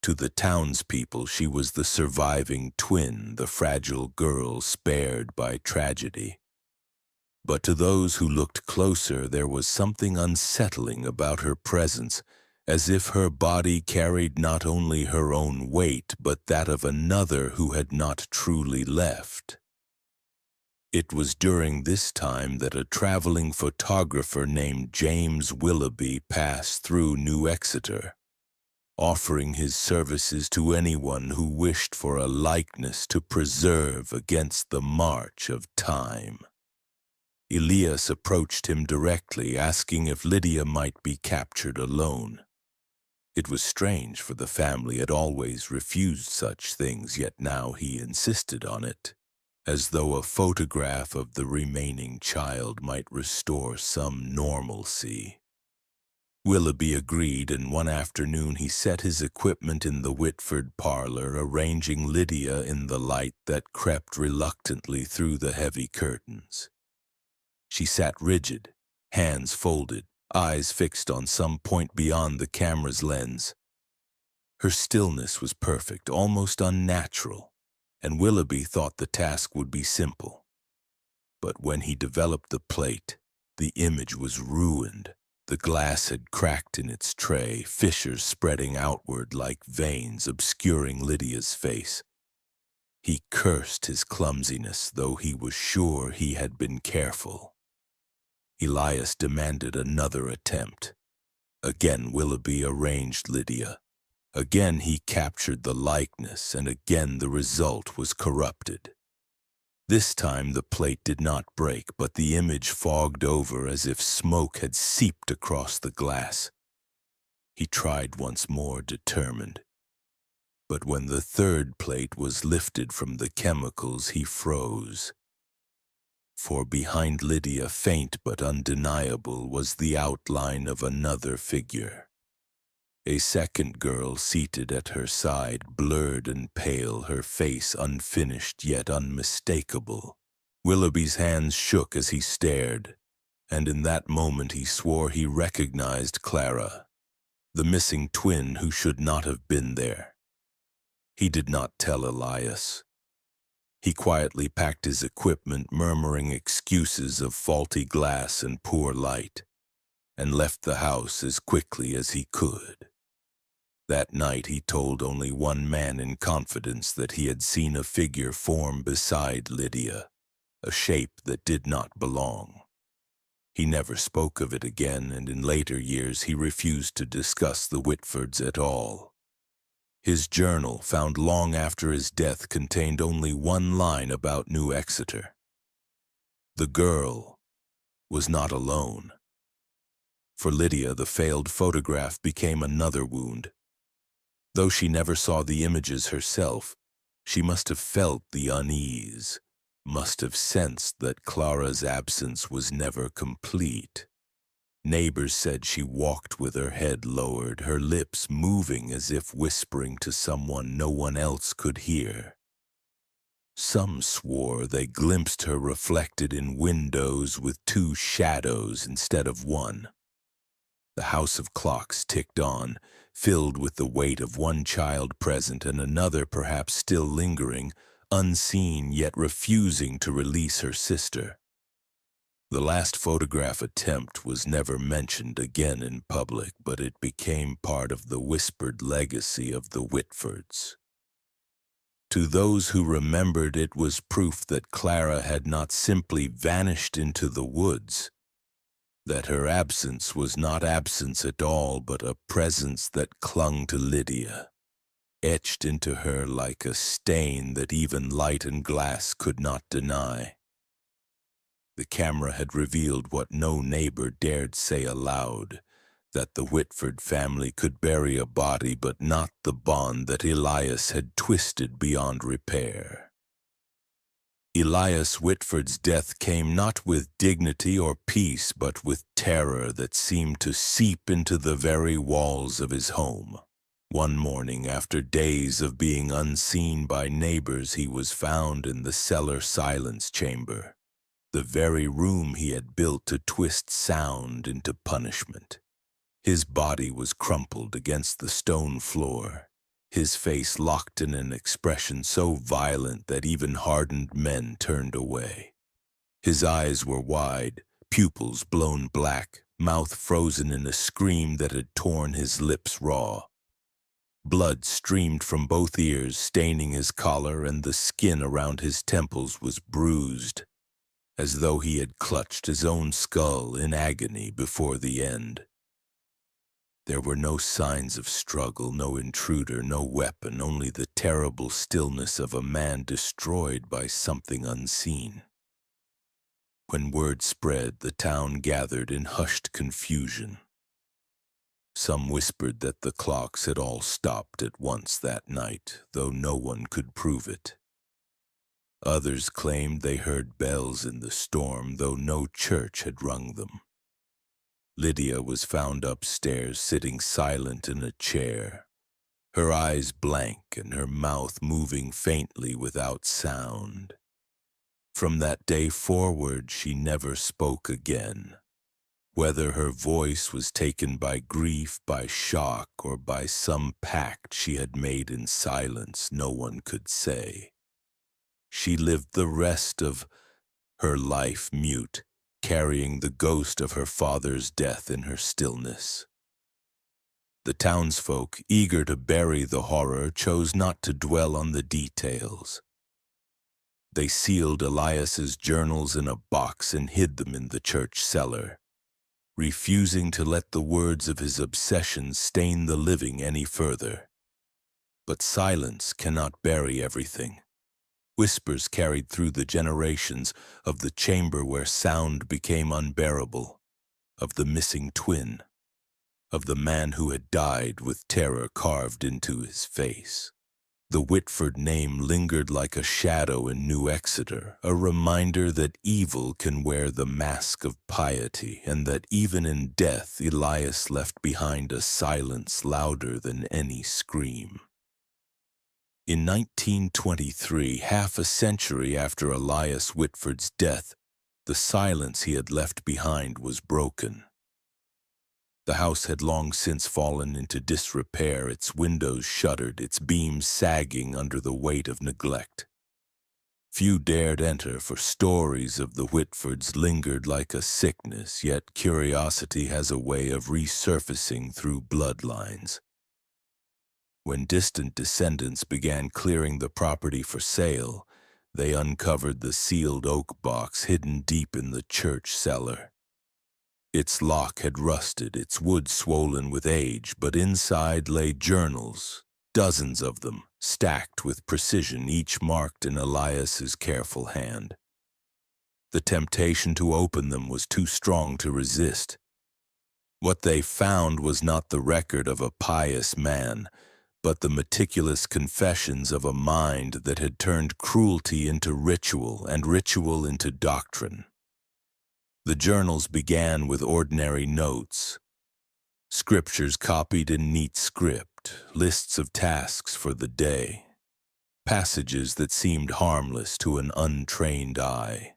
To the townspeople, she was the surviving twin, the fragile girl spared by tragedy. But to those who looked closer, there was something unsettling about her presence, as if her body carried not only her own weight but that of another who had not truly left. It was during this time that a traveling photographer named James Willoughby passed through New Exeter, offering his services to anyone who wished for a likeness to preserve against the march of time. Elias approached him directly, asking if Lydia might be captured alone. It was strange, for the family had always refused such things, yet now he insisted on it, as though a photograph of the remaining child might restore some normalcy. Willoughby agreed, and one afternoon he set his equipment in the Whitford parlor, arranging Lydia in the light that crept reluctantly through the heavy curtains. She sat rigid, hands folded, eyes fixed on some point beyond the camera's lens. Her stillness was perfect, almost unnatural, and Willoughby thought the task would be simple. But when he developed the plate, the image was ruined. The glass had cracked in its tray, fissures spreading outward like veins, obscuring Lydia's face. He cursed his clumsiness, though he was sure he had been careful. Elias demanded another attempt. Again Willoughby arranged Lydia. Again he captured the likeness, and again the result was corrupted. This time the plate did not break, but the image fogged over as if smoke had seeped across the glass. He tried once more, determined. But when the third plate was lifted from the chemicals, he froze. For behind Lydia, faint but undeniable, was the outline of another figure. A second girl seated at her side, blurred and pale, her face unfinished yet unmistakable. Willoughby's hands shook as he stared, and in that moment he swore he recognized Clara, the missing twin who should not have been there. He did not tell Elias. He quietly packed his equipment, murmuring excuses of faulty glass and poor light, and left the house as quickly as he could. That night he told only one man in confidence that he had seen a figure form beside Lydia, a shape that did not belong. He never spoke of it again, and in later years he refused to discuss the Whitfords at all. His journal, found long after his death, contained only one line about New Exeter. The girl was not alone. For Lydia, the failed photograph became another wound. Though she never saw the images herself, she must have felt the unease, must have sensed that Clara's absence was never complete. Neighbors said she walked with her head lowered, her lips moving as if whispering to someone no one else could hear. Some swore they glimpsed her reflected in windows with two shadows instead of one. The house of clocks ticked on, filled with the weight of one child present and another perhaps still lingering, unseen yet refusing to release her sister. The last photograph attempt was never mentioned again in public, but it became part of the whispered legacy of the Whitfords. To those who remembered, it was proof that Clara had not simply vanished into the woods, that her absence was not absence at all, but a presence that clung to Lydia, etched into her like a stain that even light and glass could not deny. The camera had revealed what no neighbor dared say aloud, that the Whitford family could bury a body but not the bond that Elias had twisted beyond repair. Elias Whitford's death came not with dignity or peace, but with terror that seemed to seep into the very walls of his home. One morning, after days of being unseen by neighbors, he was found in the cellar silence chamber, the very room he had built to twist sound into punishment. His body was crumpled against the stone floor, his face locked in an expression so violent that even hardened men turned away. His eyes were wide, pupils blown black, mouth frozen in a scream that had torn his lips raw. Blood streamed from both ears, staining his collar, and the skin around his temples was bruised, as though he had clutched his own skull in agony before the end. There were no signs of struggle, no intruder, no weapon, only the terrible stillness of a man destroyed by something unseen. When word spread, the town gathered in hushed confusion. Some whispered that the clocks had all stopped at once that night, though no one could prove it. Others claimed they heard bells in the storm, though no church had rung them. Lydia was found upstairs, sitting silent in a chair, her eyes blank and her mouth moving faintly without sound. From that day forward, she never spoke again. Whether her voice was taken by grief, by shock, or by some pact she had made in silence, no one could say. She lived the rest of her life mute, carrying the ghost of her father's death in her stillness. The townsfolk, eager to bury the horror, chose not to dwell on the details. They sealed Elias's journals in a box and hid them in the church cellar, refusing to let the words of his obsession stain the living any further. But silence cannot bury everything. Whispers carried through the generations of the chamber where sound became unbearable, of the missing twin, of the man who had died with terror carved into his face. The Whitford name lingered like a shadow in New Exeter, a reminder that evil can wear the mask of piety, and that even in death Elias left behind a silence louder than any scream. In 1923, half a century after Elias Whitford's death, the silence he had left behind was broken. The house had long since fallen into disrepair, its windows shuttered, its beams sagging under the weight of neglect. Few dared enter, for stories of the Whitfords lingered like a sickness, yet curiosity has a way of resurfacing through bloodlines. When distant descendants began clearing the property for sale, they uncovered the sealed oak box hidden deep in the church cellar. Its lock had rusted, its wood swollen with age, but inside lay journals, dozens of them, stacked with precision, each marked in Elias's careful hand. The temptation to open them was too strong to resist. What they found was not the record of a pious man, but the meticulous confessions of a mind that had turned cruelty into ritual and ritual into doctrine. The journals began with ordinary notes, scriptures copied in neat script, lists of tasks for the day, passages that seemed harmless to an untrained eye.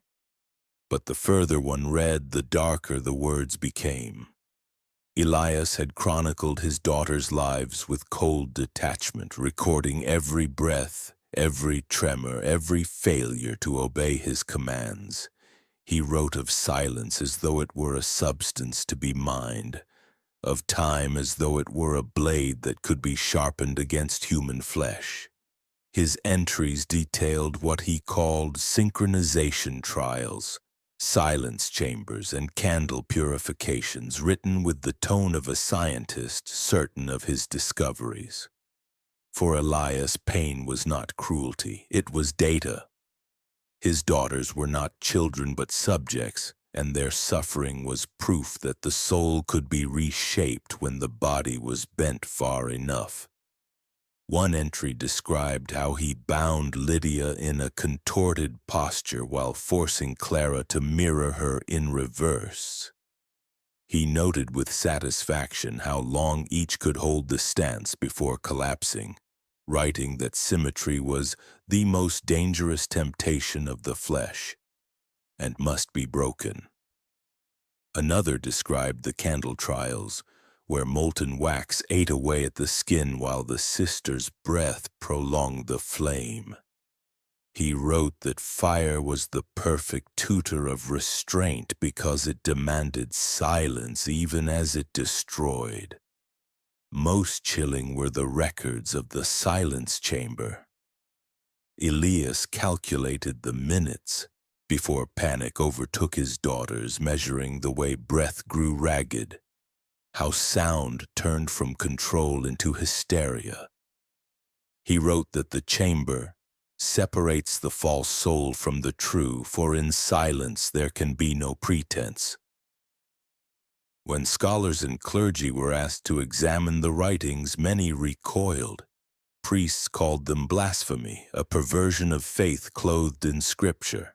But the further one read, the darker the words became. Elias had chronicled his daughters' lives with cold detachment, recording every breath, every tremor, every failure to obey his commands. He wrote of silence as though it were a substance to be mined, of time as though it were a blade that could be sharpened against human flesh. His entries detailed what he called synchronization trials, silence chambers, and candle purifications, written with the tone of a scientist certain of his discoveries. For Elias, pain was not cruelty, it was data. His daughters were not children but subjects, and their suffering was proof that the soul could be reshaped when the body was bent far enough. One entry described how he bound Lydia in a contorted posture while forcing Clara to mirror her in reverse. He noted with satisfaction how long each could hold the stance before collapsing, writing that symmetry was the most dangerous temptation of the flesh and must be broken. Another described the candle trials, where molten wax ate away at the skin while the sister's breath prolonged the flame. He wrote that fire was the perfect tutor of restraint because it demanded silence even as it destroyed. Most chilling were the records of the silence chamber. Elias calculated the minutes before panic overtook his daughters, measuring the way breath grew ragged, how sound turned from control into hysteria. He wrote that the chamber separates the false soul from the true, for in silence there can be no pretense. When scholars and clergy were asked to examine the writings, many recoiled. Priests called them blasphemy, a perversion of faith clothed in scripture.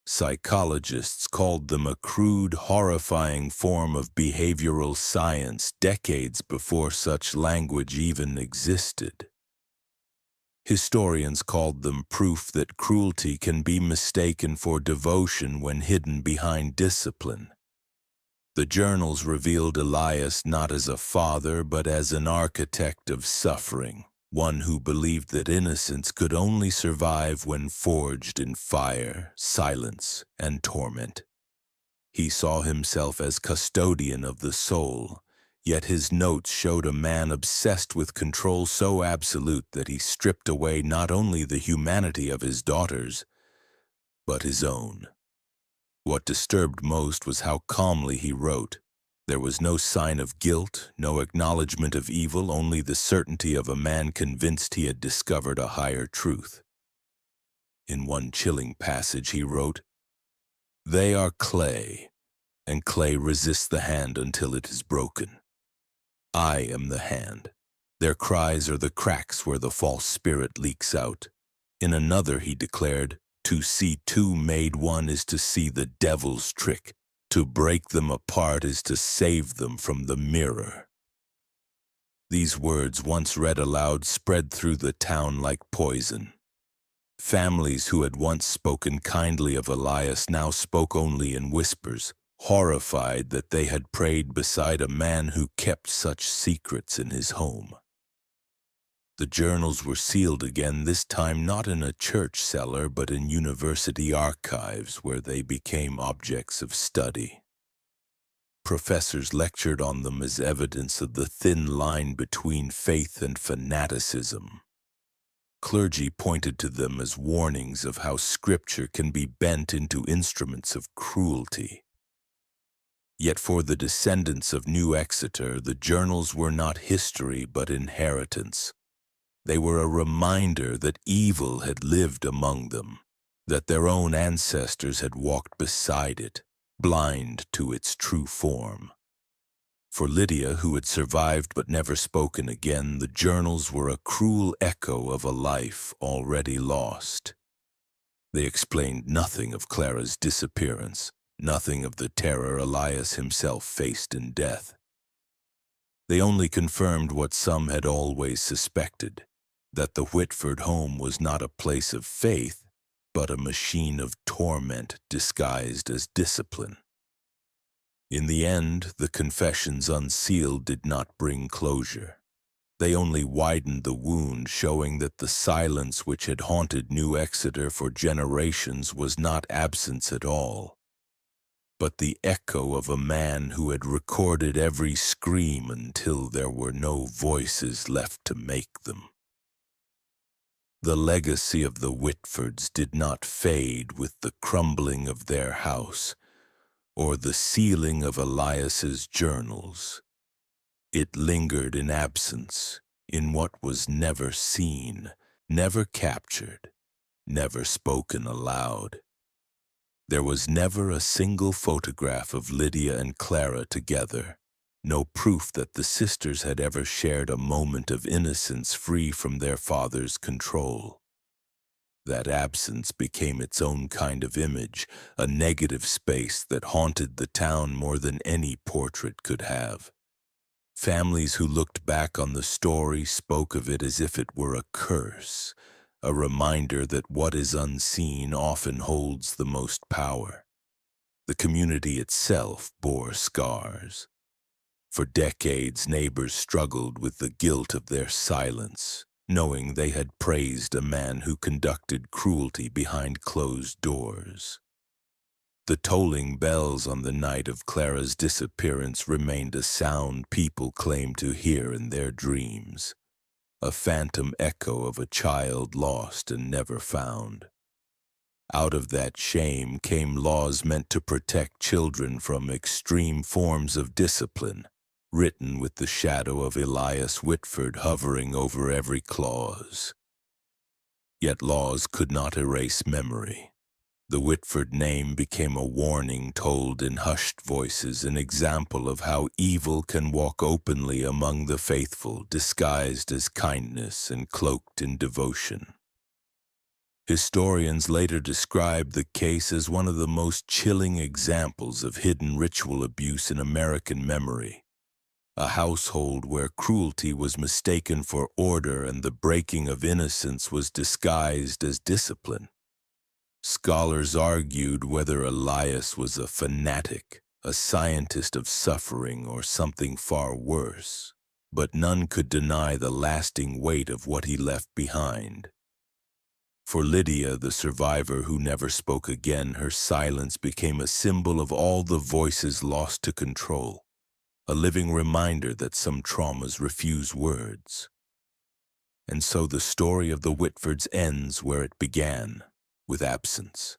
Psychologists called them a crude, horrifying form of behavioral science decades before such language even existed. Historians called them proof that cruelty can be mistaken for devotion when hidden behind discipline. The journals revealed Elias not as a father but as an architect of suffering, one who believed that innocence could only survive when forged in fire, silence, and torment. He saw himself as custodian of the soul, yet his notes showed a man obsessed with control so absolute that he stripped away not only the humanity of his daughters, but his own. What disturbed most was how calmly he wrote. There was no sign of guilt, no acknowledgement of evil, only the certainty of a man convinced he had discovered a higher truth. In one chilling passage he wrote, "They are clay, and clay resists the hand until it is broken. I am the hand. Their cries are the cracks where the false spirit leaks out." In another he declared, "To see two made one is to see the devil's trick. To break them apart is to save them from the mirror." These words, once read aloud, spread through the town like poison. Families who had once spoken kindly of Elias now spoke only in whispers, horrified that they had prayed beside a man who kept such secrets in his home. The journals were sealed again, this time not in a church cellar but in university archives, where they became objects of study. Professors lectured on them as evidence of the thin line between faith and fanaticism. Clergy pointed to them as warnings of how scripture can be bent into instruments of cruelty. Yet for the descendants of New Exeter, the journals were not history but inheritance. They were a reminder that evil had lived among them, that their own ancestors had walked beside it, blind to its true form. For Lydia, who had survived but never spoken again, the journals were a cruel echo of a life already lost. They explained nothing of Clara's disappearance, nothing of the terror Elias himself faced in death. They only confirmed what some had always suspected, that the Whitford home was not a place of faith, but a machine of torment disguised as discipline. In the end, the confessions unsealed did not bring closure. They only widened the wound, showing that the silence which had haunted New Exeter for generations was not absence at all, but the echo of a man who had recorded every scream until there were no voices left to make them. The legacy of the Whitfords did not fade with the crumbling of their house or the sealing of Elias's journals. It lingered in absence, in what was never seen, never captured, never spoken aloud. There was never a single photograph of Lydia and Clara together, no proof that the sisters had ever shared a moment of innocence free from their father's control. That absence became its own kind of image, a negative space that haunted the town more than any portrait could have. Families who looked back on the story spoke of it as if it were a curse, a reminder that what is unseen often holds the most power. The community itself bore scars. For decades, neighbors struggled with the guilt of their silence, knowing they had praised a man who conducted cruelty behind closed doors. The tolling bells on the night of Clara's disappearance remained a sound people claimed to hear in their dreams, a phantom echo of a child lost and never found. Out of that shame came laws meant to protect children from extreme forms of discipline, written with the shadow of Elias Whitford hovering over every clause. Yet laws could not erase memory. The Whitford name became a warning told in hushed voices, an example of how evil can walk openly among the faithful, disguised as kindness and cloaked in devotion. Historians later described the case as one of the most chilling examples of hidden ritual abuse in American memory, a household where cruelty was mistaken for order and the breaking of innocence was disguised as discipline. Scholars argued whether Elias was a fanatic, a scientist of suffering, or something far worse, but none could deny the lasting weight of what he left behind. For Lydia, the survivor who never spoke again, her silence became a symbol of all the voices lost to control, a living reminder that some traumas refuse words. And so the story of the Whitfords ends where it began, with absence.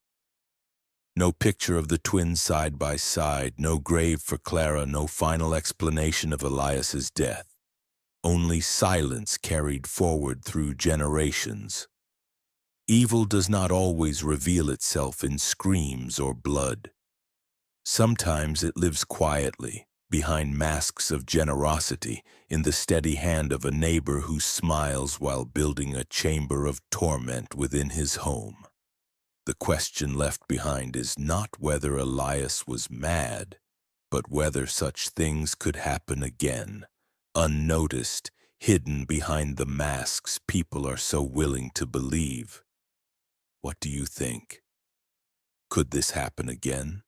No picture of the twins side by side, no grave for Clara, no final explanation of Elias's death. Only silence carried forward through generations. Evil does not always reveal itself in screams or blood. Sometimes it lives quietly, behind masks of generosity, in the steady hand of a neighbor who smiles while building a chamber of torment within his home. The question left behind is not whether Elias was mad, but whether such things could happen again, unnoticed, hidden behind the masks people are so willing to believe. What do you think? Could this happen again?